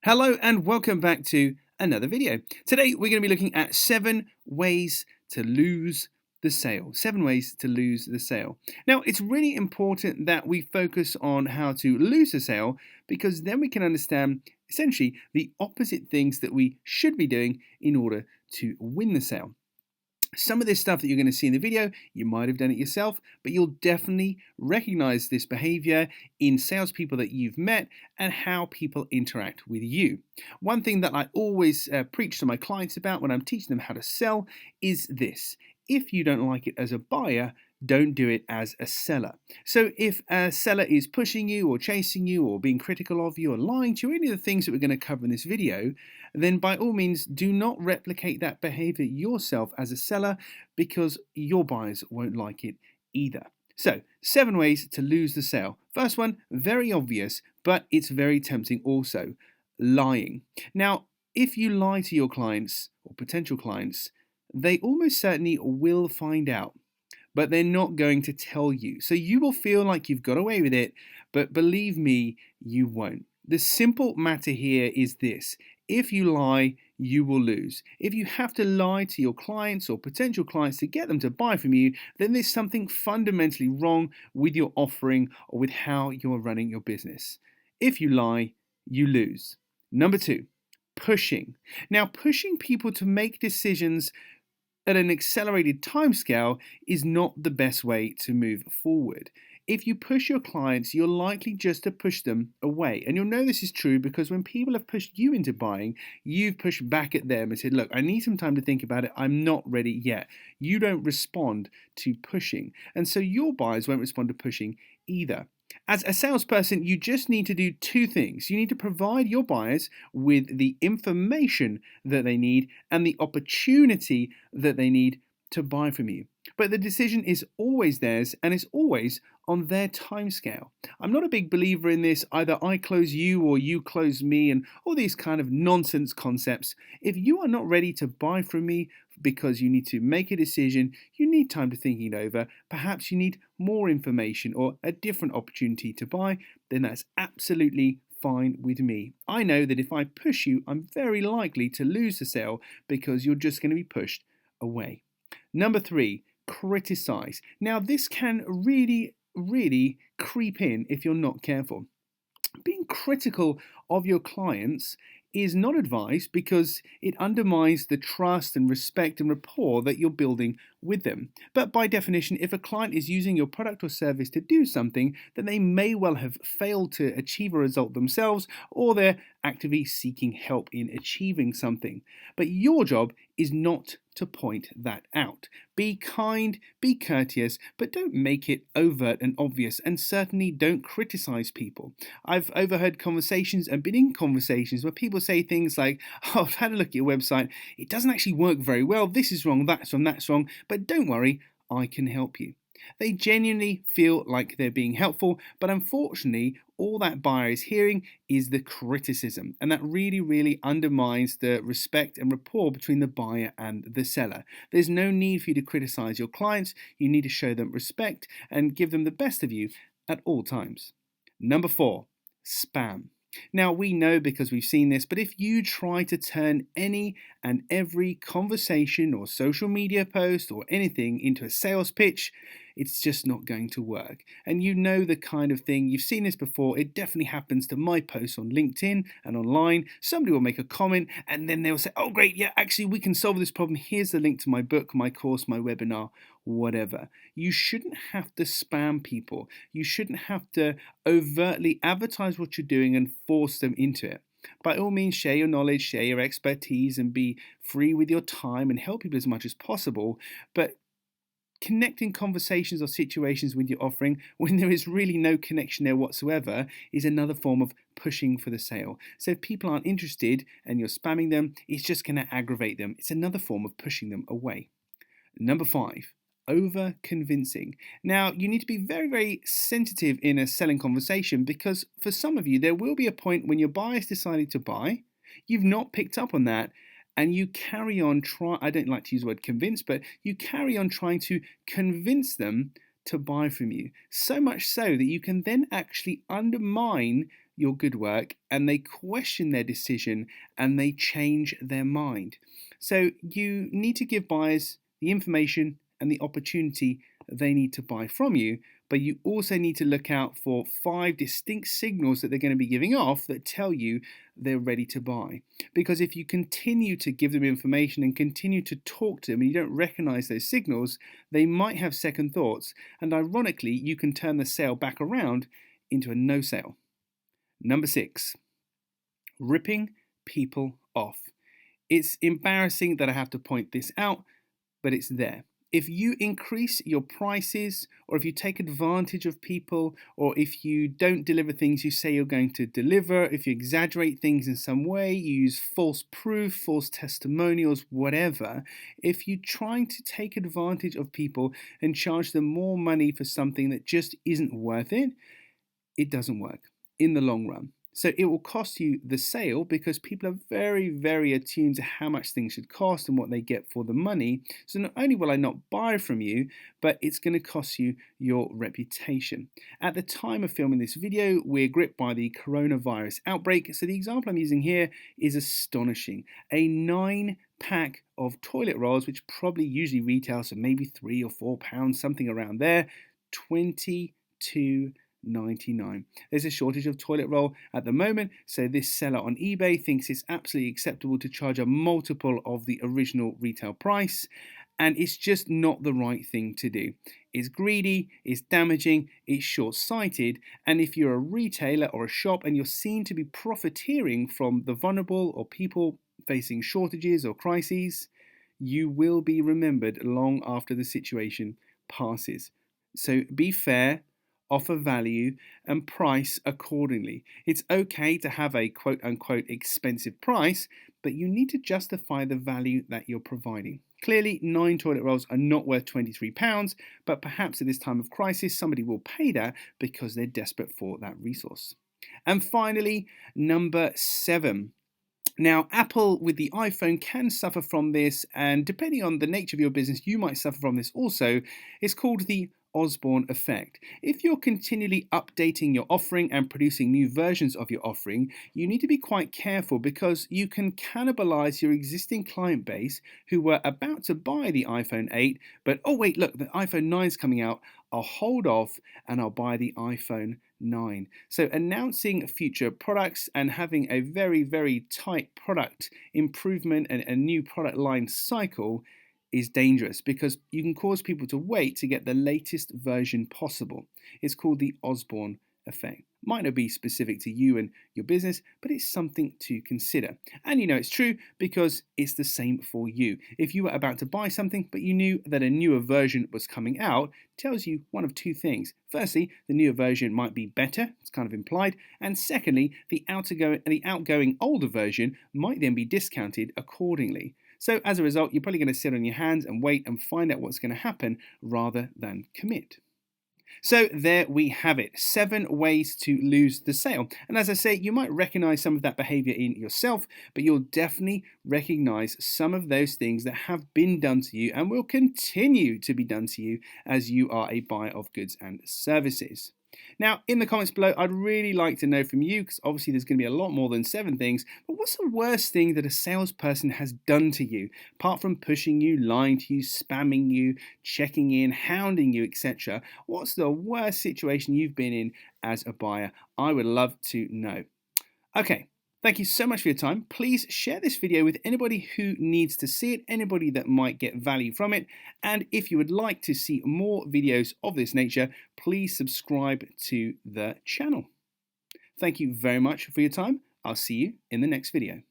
Hello and welcome back to another video. Today we're going to be looking at 7 ways to lose the sale. 7 ways to lose the sale. Now it's really important that we focus on how to lose the sale because then we can understand essentially the opposite things that we should be doing in order to win the sale. Some of this stuff that you're going to see in the video, you might have done it yourself, but you'll definitely recognize this behavior in salespeople that you've met and how people interact with you. One thing that I always preach to my clients about when I'm teaching them how to sell is this. If you don't like it as a buyer, don't do it as a seller. So if a seller is pushing you or chasing you or being critical of you or lying to you, any of the things that we're going to cover in this video, then by all means do not replicate that behavior yourself as a seller because your buyers won't like it either. So 7 ways to lose the sale. First one, very obvious, but it's very tempting also, lying. Now, if you lie to your clients or potential clients, they almost certainly will find out, but they're not going to tell you. So you will feel like you've got away with it, but believe me, you won't. The simple matter here is this. If you lie, you will lose. If you have to lie to your clients or potential clients to get them to buy from you, then there's something fundamentally wrong with your offering or with how you're running your business. If you lie, you lose. Number 2, pushing. Now, pushing people to make decisions at an accelerated timescale is not the best way to move forward. If you push your clients, you're likely just to push them away. And you'll know this is true because when people have pushed you into buying, you've pushed back at them and said, look, I need some time to think about it. I'm not ready yet. You don't respond to pushing. And so your buyers won't respond to pushing either. As a salesperson, you just need to do 2 things. You need to provide your buyers with the information that they need and the opportunity that they need to buy from you. But the decision is always theirs and it's always on their timescale. I'm not a big believer in this, either I close you or you close me and all these kind of nonsense concepts. If you are not ready to buy from me because you need to make a decision, you need time to think it over, perhaps you need more information or a different opportunity to buy, then that's absolutely fine with me. I know that if I push you, I'm very likely to lose the sale because you're just going to be pushed away. Number 3, criticize. Now this can really creep in if you're not careful. Being critical of your clients is not advised because it undermines the trust and respect and rapport that you're building with them. But by definition, if a client is using your product or service to do something, then they may well have failed to achieve a result themselves or they're actively seeking help in achieving something. But your job is not to point that out. Be kind, be courteous, but don't make it overt and obvious, and certainly don't criticize people. I've overheard conversations and been in conversations where people say things like, oh, I've had a look at your website, it doesn't actually work very well, this is wrong, that's wrong, but don't worry, I can help you. They genuinely feel like they're being helpful, but unfortunately, all that buyer is hearing is the criticism, and that really undermines the respect and rapport between the buyer and the seller. There's no need for you to criticize your clients. You need to show them respect and give them the best of you at all times. Number 4, spam. Now we know because we've seen this, but if you try to turn any and every conversation or social media post or anything into a sales pitch, it's just not going to work. And you know the kind of thing, you've seen this before, it definitely happens to my posts on LinkedIn and online. Somebody will make a comment and then they'll say, oh great, yeah, actually we can solve this problem. Here's the link to my book, my course, my webinar, whatever. You shouldn't have to spam people. You shouldn't have to overtly advertise what you're doing and force them into it. By all means, share your knowledge, share your expertise, and be free with your time and help people as much as possible. But connecting conversations or situations with your offering when there is really no connection there whatsoever is another form of pushing for the sale. So if people aren't interested and you're spamming them, it's just going to aggravate them. It's another form of pushing them away. Number 5, over convincing. Now, you need to be very sensitive in a selling conversation because for some of you, there will be a point when your buyer's decided to buy, you've not picked up on that, and you carry on I don't like to use the word convince, but you carry on trying to convince them to buy from you. So much so that you can then actually undermine your good work and they question their decision and they change their mind. So you need to give buyers the information and the opportunity they need to buy from you, but you also need to look out for 5 distinct signals that they're going to be giving off that tell you they're ready to buy. Because if you continue to give them information and continue to talk to them and you don't recognize those signals, they might have second thoughts, and ironically, you can turn the sale back around into a no sale. Number 6, ripping people off. It's embarrassing that I have to point this out, but it's there. If you increase your prices, or if you take advantage of people, or if you don't deliver things you say you're going to deliver, if you exaggerate things in some way, you use false proof, false testimonials, whatever, if you're trying to take advantage of people and charge them more money for something that just isn't worth it, it doesn't work in the long run. So it will cost you the sale because people are very, very attuned to how much things should cost and what they get for the money. So not only will I not buy from you, but it's going to cost you your reputation. At the time of filming this video, we're gripped by the coronavirus outbreak. So the example I'm using here is astonishing. A 9-pack of toilet rolls, which probably usually retails for maybe £3 or £4, something around there, $22.99. There's a shortage of toilet roll at the moment, so this seller on eBay thinks it's absolutely acceptable to charge a multiple of the original retail price, and it's just not the right thing to do. It's greedy, it's damaging, it's short-sighted, and if you're a retailer or a shop and you're seen to be profiteering from the vulnerable or people facing shortages or crises, you will be remembered long after the situation passes. So be fair, offer value, and price accordingly. It's okay to have a quote-unquote expensive price, but you need to justify the value that you're providing. Clearly, 9 toilet rolls are not worth £23, but perhaps at this time of crisis, somebody will pay that because they're desperate for that resource. And finally, number 7. Now, Apple with the iPhone can suffer from this, and depending on the nature of your business, you might suffer from this also. It's called the Osborne effect. If you're continually updating your offering and producing new versions of your offering, you need to be quite careful because you can cannibalize your existing client base who were about to buy the iPhone 8, but oh wait, look, the iPhone 9 is coming out, I'll hold off and I'll buy the iPhone 9. So announcing future products and having a very, very tight product improvement and a new product line cycle is dangerous because you can cause people to wait to get the latest version possible. It's called the Osborne effect. Might not be specific to you and your business, but it's something to consider. And you know it's true because it's the same for you. If you were about to buy something, but you knew that a newer version was coming out, it tells you one of 2 things. Firstly, the newer version might be better, it's kind of implied. And secondly, the outgoing older version might then be discounted accordingly. So as a result, you're probably going to sit on your hands and wait and find out what's going to happen rather than commit. So there we have it, 7 ways to lose the sale. And as I say, you might recognize some of that behavior in yourself, but you'll definitely recognize some of those things that have been done to you and will continue to be done to you as you are a buyer of goods and services. Now, in the comments below, I'd really like to know from you, because obviously there's going to be a lot more than 7 things, but what's the worst thing that a salesperson has done to you, apart from pushing you, lying to you, spamming you, checking in, hounding you, etc.? What's the worst situation you've been in as a buyer? I would love to know. Okay. Thank you so much for your time. Please share this video with anybody who needs to see it, anybody that might get value from it. And if you would like to see more videos of this nature, please subscribe to the channel. Thank you very much for your time. I'll see you in the next video.